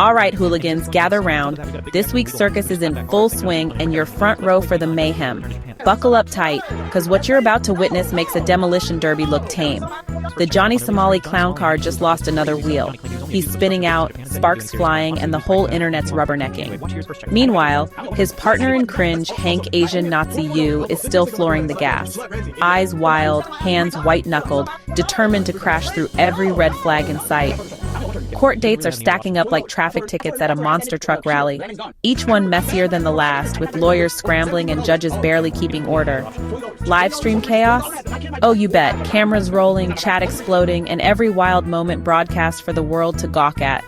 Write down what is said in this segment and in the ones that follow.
All right, hooligans, gather round. This week's circus is in full swing, and you're front row for the mayhem. Buckle up tight, because what you're about to witness makes a demolition derby look tame. The Johnny Somali clown car just lost another wheel. He's spinning out, sparks flying, and the whole internet's rubbernecking. Meanwhile, his partner in cringe, Hank Asian Nazi U, is still flooring the gas. Eyes wild, hands white-knuckled, determined to crash through every red flag in sight. Court dates are stacking up like traffic tickets at a monster truck rally, each one messier than the last, with lawyers scrambling and judges barely keeping order. Live stream chaos? Oh, you bet. Cameras rolling, chat exploding, and every wild moment broadcast for the world to gawk at.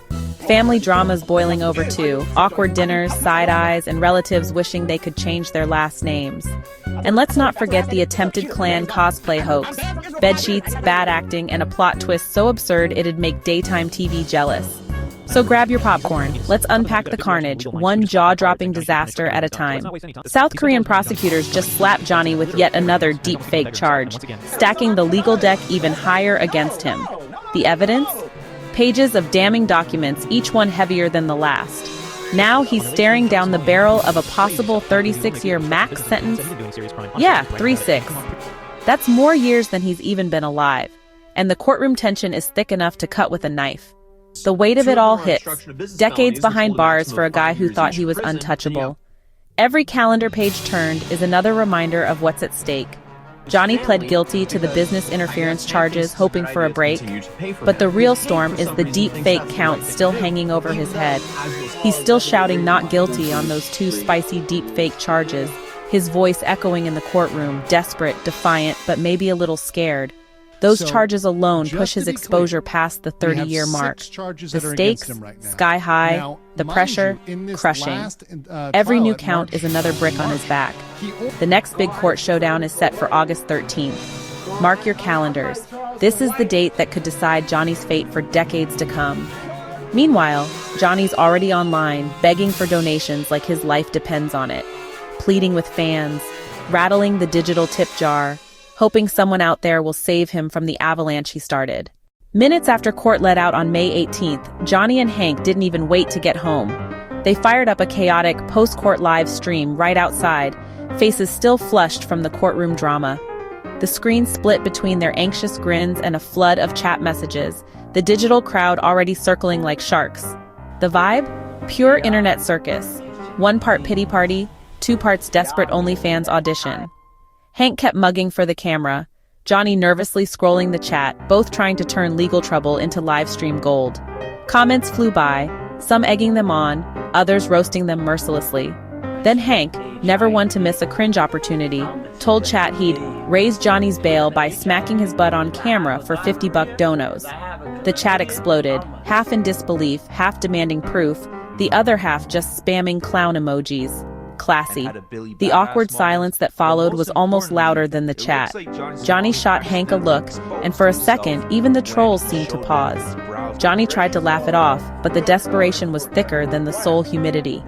Family dramas boiling over too, awkward dinners, side eyes, and relatives wishing they could change their last names. And let's not forget the attempted Klan cosplay hoax. Bedsheets, bad acting, and a plot twist so absurd it'd make daytime TV jealous. So grab your popcorn. Let's unpack the carnage, one jaw-dropping disaster at a time. South Korean prosecutors just slapped Johnny with yet another deepfake charge, stacking the legal deck even higher against him. The evidence? Pages of damning documents, each one heavier than the last. Now he's staring down the barrel of a possible 36-year max sentence. Yeah, 36. That's more years than he's even been alive. And the courtroom tension is thick enough to cut with a knife. The weight of it all hits. Decades behind bars for a guy who thought he was untouchable. Every calendar page turned is another reminder of what's at stake. Johnny pled guilty to the business interference charges, hoping for a break. But the real storm is the deep fake count still hanging over his head. He's still shouting not guilty on those two spicy deep fake charges, his voice echoing in the courtroom, desperate, defiant, but maybe a little scared. Those charges alone push his exposure past the 30-year mark. The stakes, sky high, the pressure, crushing. Every new count is another brick on his back. The next big court showdown is set for August 13th. Mark your calendars. This is the date that could decide Johnny's fate for decades to come. Meanwhile, Johnny's already online, begging for donations like his life depends on it, pleading with fans, rattling the digital tip jar, hoping someone out there will save him from the avalanche he started. Minutes after court let out on May 18th, Johnny and Hank didn't even wait to get home. They fired up a chaotic post-court live stream right outside, faces still flushed from the courtroom drama. The screen split between their anxious grins and a flood of chat messages, the digital crowd already circling like sharks. The vibe? Pure internet circus. 1 part pity party, 2 parts desperate OnlyFans audition. Hank kept mugging for the camera, Johnny nervously scrolling the chat, both trying to turn legal trouble into live stream gold. Comments flew by, some egging them on, others roasting them mercilessly. Then Hank, never one to miss a cringe opportunity, told chat he'd raise Johnny's bail by smacking his butt on camera for $50 donos. The chat exploded, half in disbelief, half demanding proof, the other half just spamming clown emojis. Classy. The awkward silence that followed was almost louder than the chat. Johnny shot Hank a look, and for a second, even the trolls seemed to pause. Johnny tried to laugh it off, but the desperation was thicker than the soul humidity.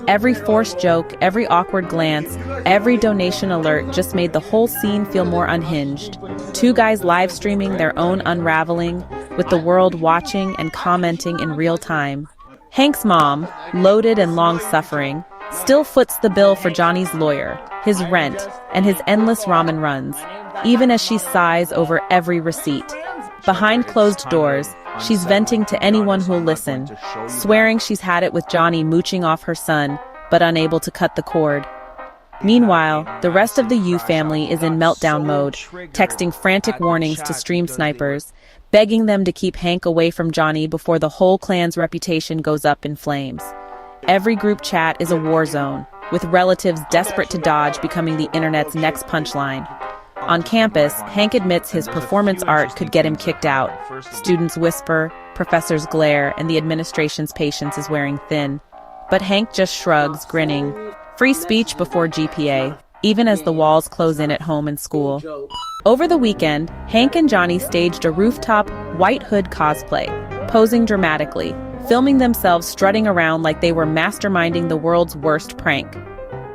Every forced joke, every awkward glance, every donation alert just made the whole scene feel more unhinged. 2 guys live streaming their own unraveling, with the world watching and commenting in real time. Hank's mom, loaded and long-suffering, still foots the bill for Johnny's lawyer, his rent, and his endless ramen runs, even as she sighs over every receipt. Behind closed doors, she's venting to anyone who'll listen, swearing she's had it with Johnny mooching off her son, but unable to cut the cord. Meanwhile, the rest of the Yu family is in meltdown mode, texting frantic warnings to stream snipers, begging them to keep Hank away from Johnny before the whole clan's reputation goes up in flames. Every group chat is a war zone, with relatives desperate to dodge becoming the internet's next punchline. On campus, Hank admits his performance art could get him kicked out. Students whisper, professors glare, and the administration's patience is wearing thin. But Hank just shrugs, grinning. Free speech before GPA, even as the walls close in at home and school. Over the weekend, Hank and Johnny staged a rooftop White Hood cosplay, posing dramatically, filming themselves strutting around like they were masterminding the world's worst prank.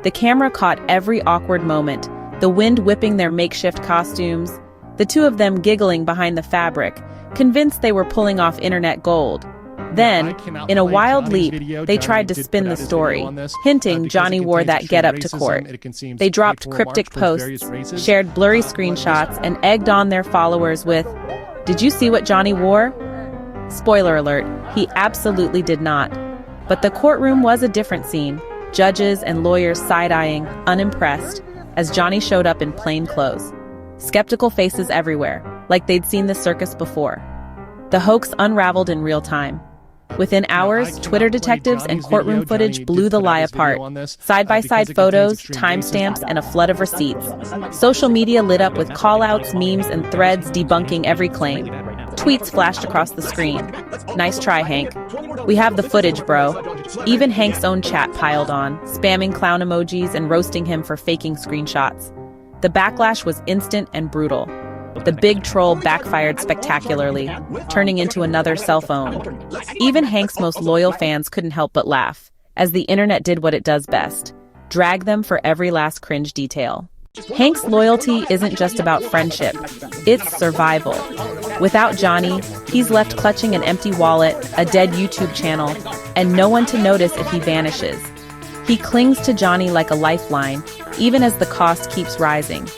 The camera caught every awkward moment, the wind whipping their makeshift costumes, the 2 of them giggling behind the fabric, convinced they were pulling off internet gold. Then, in a wild leap, they tried to spin the story, hinting Johnny wore that getup to court. They dropped cryptic posts, shared blurry screenshots, and egged on their followers with, "Did you see what Johnny wore?" Spoiler alert, he absolutely did not. But the courtroom was a different scene, judges and lawyers side-eyeing, unimpressed, as Johnny showed up in plain clothes. Skeptical faces everywhere, like they'd seen the circus before. The hoax unraveled in real time. Within hours, Twitter detectives and courtroom footage blew the lie apart. Side-by-side photos, timestamps, and a flood of receipts. Social media lit up with call-outs, memes, and threads debunking every claim. Tweets flashed across the screen. "Nice try, Hank." "We have the footage, bro." Even Hank's own chat piled on, spamming clown emojis and roasting him for faking screenshots. The backlash was instant and brutal. The big troll backfired spectacularly, turning into another cell phone. Even Hank's most loyal fans couldn't help but laugh, as the internet did what it does best: drag them for every last cringe detail. Hank's loyalty isn't just about friendship, it's survival. Without Johnny, he's left clutching an empty wallet, a dead YouTube channel, and no one to notice if he vanishes. He clings to Johnny like a lifeline, even as the cost keeps rising.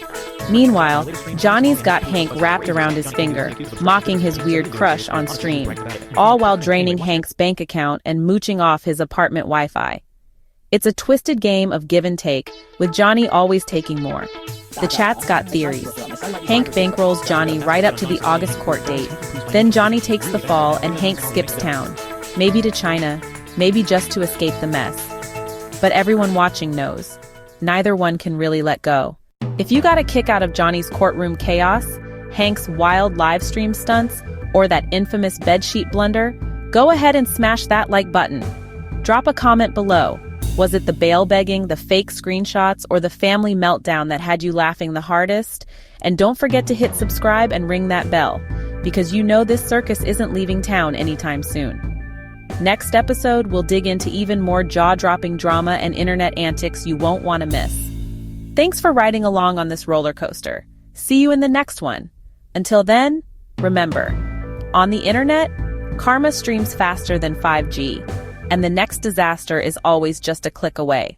Meanwhile, Johnny's got Hank wrapped around his finger, mocking his weird crush on stream, all while draining Hank's bank account and mooching off his apartment Wi-Fi. It's a twisted game of give and take, with Johnny always taking more. The chat's got theories. Hank bankrolls Johnny right up to the August court date. Then Johnny takes the fall and Hank skips town. Maybe to China, maybe just to escape the mess. But everyone watching knows. Neither one can really let go. If you got a kick out of Johnny's courtroom chaos, Hank's wild live stream stunts, or that infamous bedsheet blunder, go ahead and smash that like button. Drop a comment below. Was it the bail begging, the fake screenshots, or the family meltdown that had you laughing the hardest? And don't forget to hit subscribe and ring that bell, because you know this circus isn't leaving town anytime soon. Next episode, we'll dig into even more jaw-dropping drama and internet antics you won't want to miss. Thanks for riding along on this roller coaster. See you in the next one. Until then, remember, on the internet, karma streams faster than 5G, and the next disaster is always just a click away.